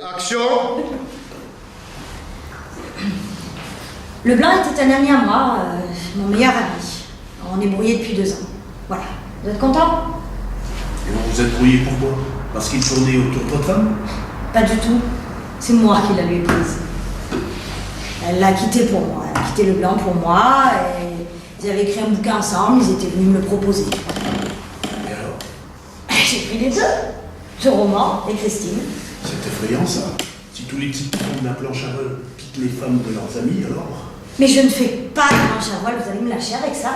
Action. Le blanc était un ami à moi, mon meilleur ami. On est brouillés depuis 2 ans. Voilà. Vous êtes content? Et vous vous êtes brouillé pourquoi? Parce qu'il tournait autour de votre femme? Pas du tout. C'est moi qui l'avais prise. Elle l'a quitté pour moi. Elle a quitté le blanc pour moi. Et ils avaient écrit un bouquin ensemble. Ils étaient venus me le proposer. Et alors? J'ai pris les deux. Ce roman et Christine. C'est effrayant ça. Si tous les types qui font de la planche à voile quittent les femmes de leurs amis, alors? Mais je ne fais pas de planche à voile. Vous allez me lâcher avec ça.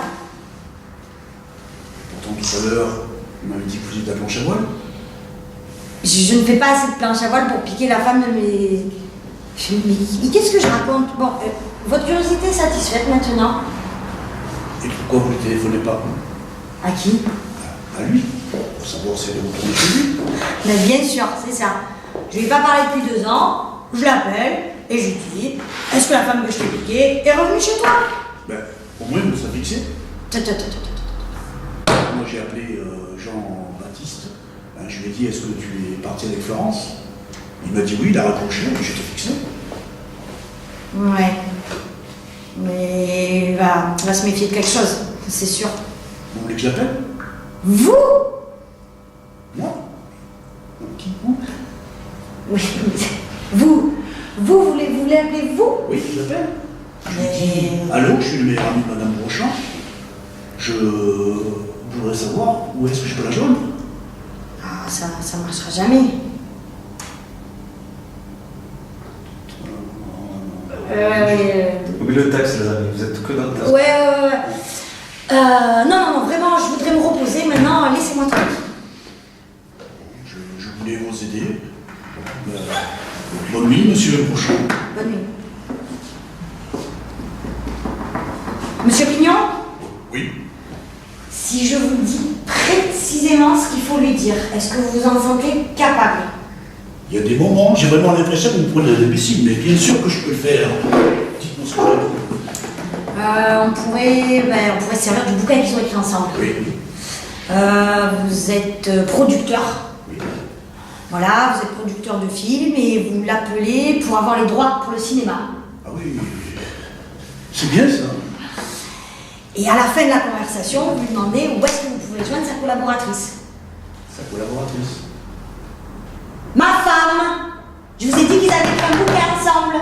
Pourtant tout à l'heure, vous m'avez dit que vous faisiez de la planche à voile. Je ne fais pas assez de planche à voile pour piquer la femme de mes... Mais qu'est-ce que je raconte? Bon, votre curiosité est satisfaite maintenant. Et pourquoi vous ne téléphonez pas? À qui? À lui, pour savoir si elle est retournée chez lui. Mais bien sûr, c'est ça. Je lui ai pas parlé depuis 2 ans, je l'appelle et je lui dis, est-ce que la femme que je t'ai piquée est revenue chez toi? Ben, au moins, vous avez fixé. Ta. Moi, j'ai appelé Jean-Baptiste. Ben, je lui ai dit, est-ce que tu es parti avec Florence? Il m'a dit oui, il a raccroché, et j'étais fixé. Ouais. Mais il va se méfier de quelque chose, c'est sûr. Vous voulez que je l'appelle? Vous? Moi? Qui, vous? Oui, vous voulez l'appeler vous? Oui, je l'appelle. Je lui Mais... dis, allô, je suis le meilleur ami de Madame Brochant. Je voudrais savoir où est-ce que je peux la joindre. Ah, ça marchera jamais. Oui, le texte, les amis, vous êtes que dans le texte. Ouais. Non, vraiment, je voudrais me reposer maintenant, laissez-moi tranquille. Je voulais vous aider. Bonne nuit, monsieur Brochant. Bonne nuit. Monsieur Pignon, Oui. si je vous dis précisément ce qu'il faut lui dire, est-ce que vous vous en sentez capable? Il y a des moments, j'ai vraiment l'impression que vous me prenez un imbécile, mais bien sûr que je peux le faire. Dites-moi ce que vous avez. On pourrait se servir du bouquin qu'ils ont écrit ensemble. Oui. Vous êtes producteur. Oui. Voilà, vous êtes producteur de films et vous l'appelez pour avoir les droits pour le cinéma. Ah oui, c'est bien ça. Et à la fin de la conversation, vous lui demandez où est-ce que vous pouvez joindre sa collaboratrice. Sa collaboratrice. Ma femme! Je vous ai dit qu'ils avaient écrit un bouquin ensemble.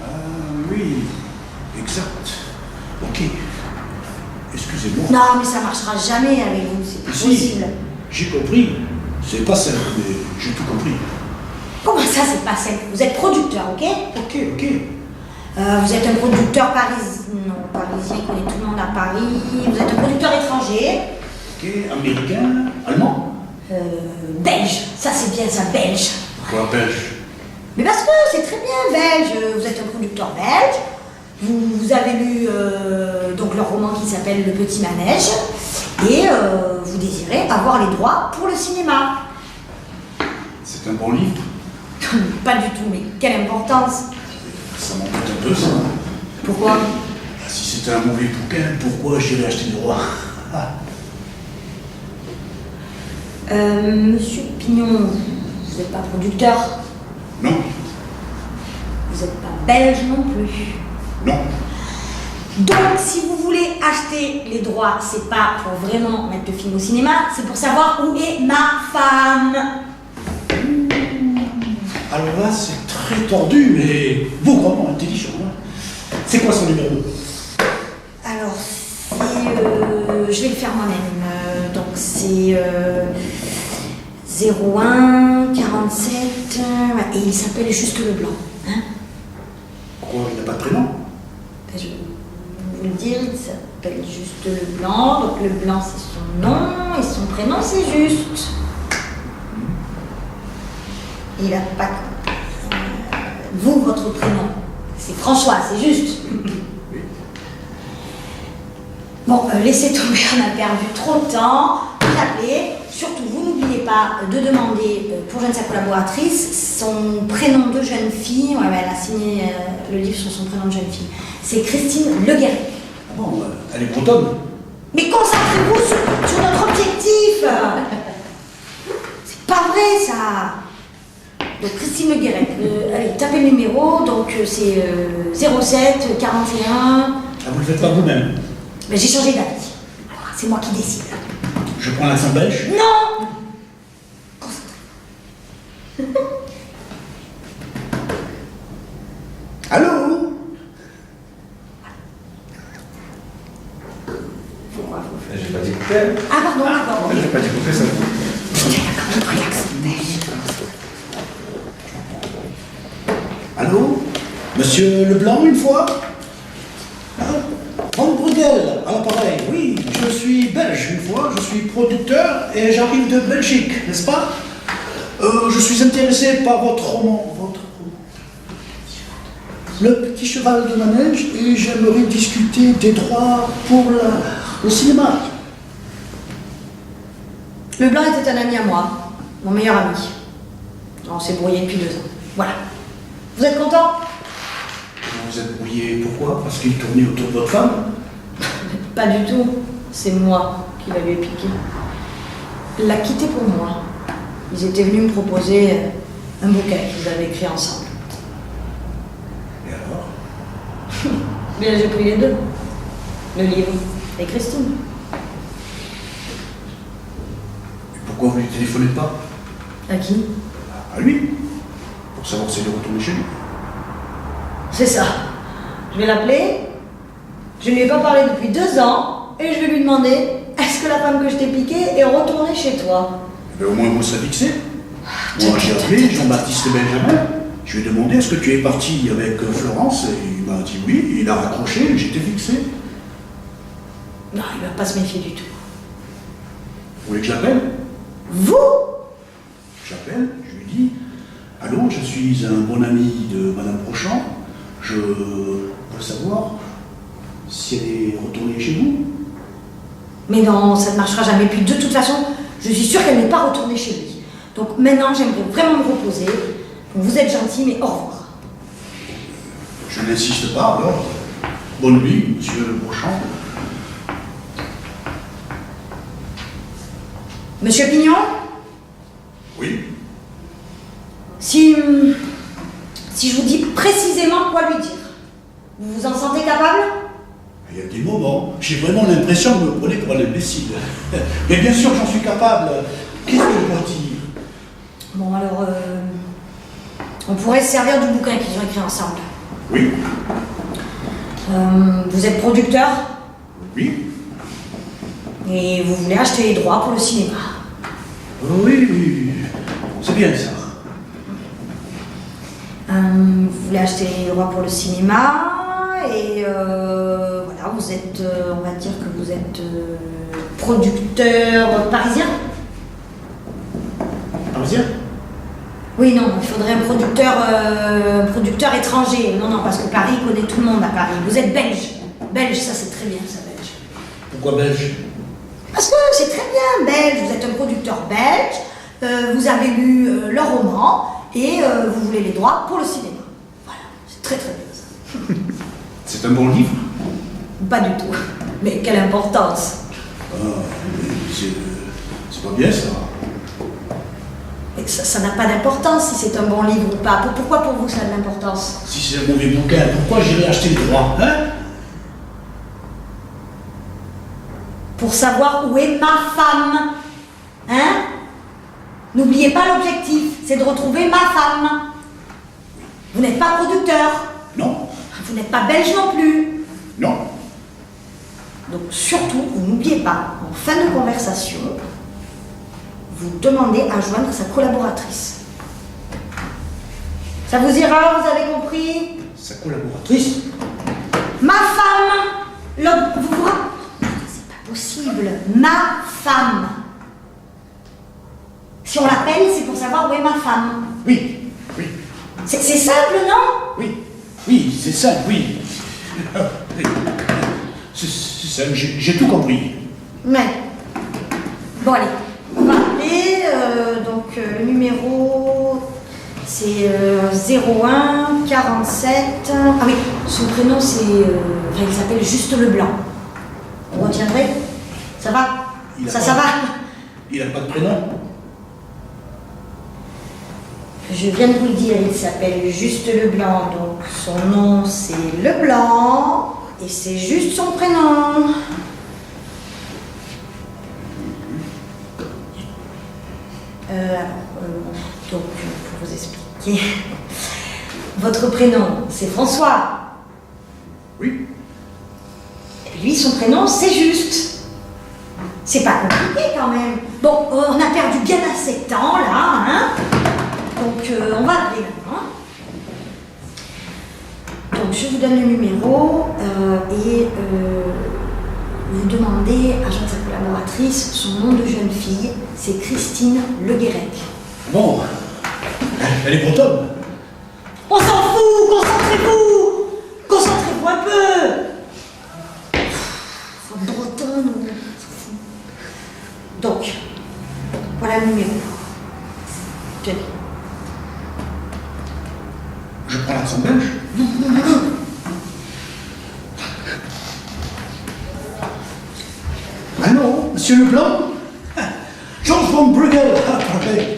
Ah oui, exact. Ok. Excusez-moi. Non, mais ça marchera jamais avec vous, c'est pas Si, possible. j'ai compris. C'est pas simple, mais j'ai tout compris. Comment ça, c'est pas simple? Vous êtes producteur, ok? Ok. Vous êtes un producteur parisien. Non, parisien, il connaît tout le monde à Paris. Vous êtes un producteur étranger. Ok, américain, allemand. Belge. Ça, c'est bien, ça, belge. Quoi, belge? Mais parce que c'est très bien, belge. Vous êtes un producteur belge. Vous avez lu donc leur roman qui s'appelle Le Petit Manège. Et vous désirez avoir les droits pour le cinéma. C'est un bon livre. Pas du tout, mais quelle importance. Ça m'embête un peu, ça. Pourquoi? Si c'était un mauvais bouquin, pourquoi j'irais acheter des droits? Monsieur Pignon, vous n'êtes pas producteur. Non. Vous n'êtes pas belge non plus. Non. Donc, si vous voulez acheter les droits, c'est pas pour vraiment mettre le film au cinéma, c'est pour savoir où est ma femme. Alors là, c'est très tordu, mais vraiment intelligent. Hein. C'est quoi son numéro? Alors, je vais le faire moi-même. Donc, c'est 01 47 et il s'appelle juste Leblanc. Hein? Pourquoi il n'a pas de prénom? Je vais vous le dire, il s'appelle juste Leblanc. Donc, Leblanc, c'est son nom et son prénom, c'est juste. Il n'a pas. Vous, votre prénom, c'est François, c'est juste. Oui. Bon, laissez tomber, on a perdu trop de temps. Vous appelez. Surtout, vous n'oubliez pas de demander pour joindre sa collaboratrice son prénom de jeune fille. Ouais, elle a signé le livre sur son prénom de jeune fille. C'est Christine Le Guerrier. Ah bon, elle est bretonne. Mais concentrez-vous sur notre objectif. C'est pas vrai, ça. Donc Christine Le Guéret. Allez, tapez le numéro, donc c'est 07 41. Ah, vous le faites pas vous-même? Ben, j'ai changé d'avis. Alors, c'est moi qui décide. Je prends l'accent belge? Non. Allô? J'ai pas dit couper. Ah pardon, pardon. J'ai pas dit couper ça. Allô? Monsieur Leblanc, une fois? Van Brugel, à l'appareil. Oui, je suis belge une fois, je suis producteur et j'arrive de Belgique, n'est-ce pas? Je suis intéressé par votre roman. Le petit cheval de manège, et j'aimerais discuter des droits pour le cinéma. Leblanc était un ami à moi, mon meilleur ami. On s'est brouillé depuis 2 ans. Voilà. Vous êtes content? Vous êtes brouillé, pourquoi? Parce qu'il tournait autour de votre femme? Pas du tout. C'est moi qui l'avais piqué. Il l'a quitté pour moi. Ils étaient venus me proposer un bouquin qu'ils avaient écrit ensemble. Et alors? Bien, j'ai pris les deux. Le livre et Christine. Pourquoi vous ne lui téléphonez pas? À qui? À lui, pour savoir s'il est retourné chez lui. C'est ça. Je vais l'appeler. Je ne lui ai pas parlé depuis 2 ans. Et je vais lui demander, est-ce que la femme que je t'ai piquée est retournée chez toi? Mais au moins vous serez fixé. Moi j'ai appelé Jean-Baptiste Benjamin. Je lui ai demandé est-ce que tu es parti avec Florence et il m'a dit oui, il a raccroché et j'étais fixé. Non, il ne va pas se méfier du tout. Vous voulez que je l'appelle? Vous? J'appelle, je lui dis allô, je suis un bon ami de Madame Prochant. Je veux savoir si elle est retournée chez vous. Mais non, ça ne marchera jamais. Puis de toute façon, je suis sûre qu'elle n'est pas retournée chez lui. Donc maintenant, j'aimerais vraiment me reposer. Vous êtes gentil, mais au revoir. Je n'insiste pas alors. Bonne nuit, monsieur le Prochant. Monsieur Pignon? Oui. Si je vous dis précisément quoi lui dire, vous vous en sentez capable? Il y a des moments, j'ai vraiment l'impression que vous me prenez pour un imbécile. Mais bien sûr, j'en suis capable. Qu'est-ce que je dois dire? Bon, alors, on pourrait se servir du bouquin qu'ils ont écrit ensemble. Oui. Vous êtes producteur Oui. et vous voulez acheter les droits pour le cinéma. Oui. C'est bien ça. Vous voulez acheter les droits pour le cinéma et voilà, vous êtes, on va dire que vous êtes producteur parisien. Parisien? Oui, non, il faudrait un producteur étranger. Non, parce que Paris connaît tout le monde à Paris. Vous êtes belge. Belge, ça c'est très bien, ça, belge. Pourquoi belge? Parce que c'est très bien, belge. Vous êtes un producteur belge, vous avez lu leur roman et vous voulez les droits pour le cinéma. Voilà, c'est très très bien ça. C'est un bon livre? Pas du tout. Mais quelle importance. C'est pas bien ça. Mais ça n'a pas d'importance si c'est un bon livre ou pas. Pourquoi pour vous ça a de l'importance? Si c'est un mauvais bouquin, pourquoi j'irai acheter le droit, hein? Pour savoir où est ma femme. Hein? N'oubliez pas l'objectif, c'est de retrouver ma femme. Vous n'êtes pas producteur. Non. Vous n'êtes pas belge non plus. Non. Donc surtout, vous n'oubliez pas, en fin de conversation, vous demandez à joindre sa collaboratrice. Ça vous ira, vous avez compris? Sa collaboratrice? Ma femme! Vous vous rappelez? C'est pas possible. Ma femme. Si on l'appelle, c'est pour savoir où est ma femme. Oui. C'est simple, non? Oui, c'est ça, oui. C'est ça, j'ai tout compris. Ouais. Bon, allez. On va appeler. Donc, le numéro, c'est 01 47. Ah oui, son prénom, c'est. Enfin, il s'appelle juste Leblanc. On retiendrait? Ça va? Ça va? Il n'a pas de prénom? Je viens de vous le dire, il s'appelle Juste Leblanc, donc son nom c'est Leblanc, et c'est juste son prénom. Donc, pour vous expliquer, votre prénom c'est François. Oui. Et lui, son prénom c'est Juste. C'est pas compliqué quand même. Bon, on a perdu bien assez de temps là, hein. Donc, on va appeler maintenant. Donc, je vous donne le numéro et vous demandez à sa collaboratrice son nom de jeune fille. C'est Christine Le Guérec. Bon, elle est bretonne. On s'en fout, concentrez-vous. Concentrez-vous un peu. Bretonne, on s'en fout. Donc, voilà le numéro. Tenez. Je prends l'accent belge. Allô, monsieur Leblanc? Georges von Bruegel, parfait.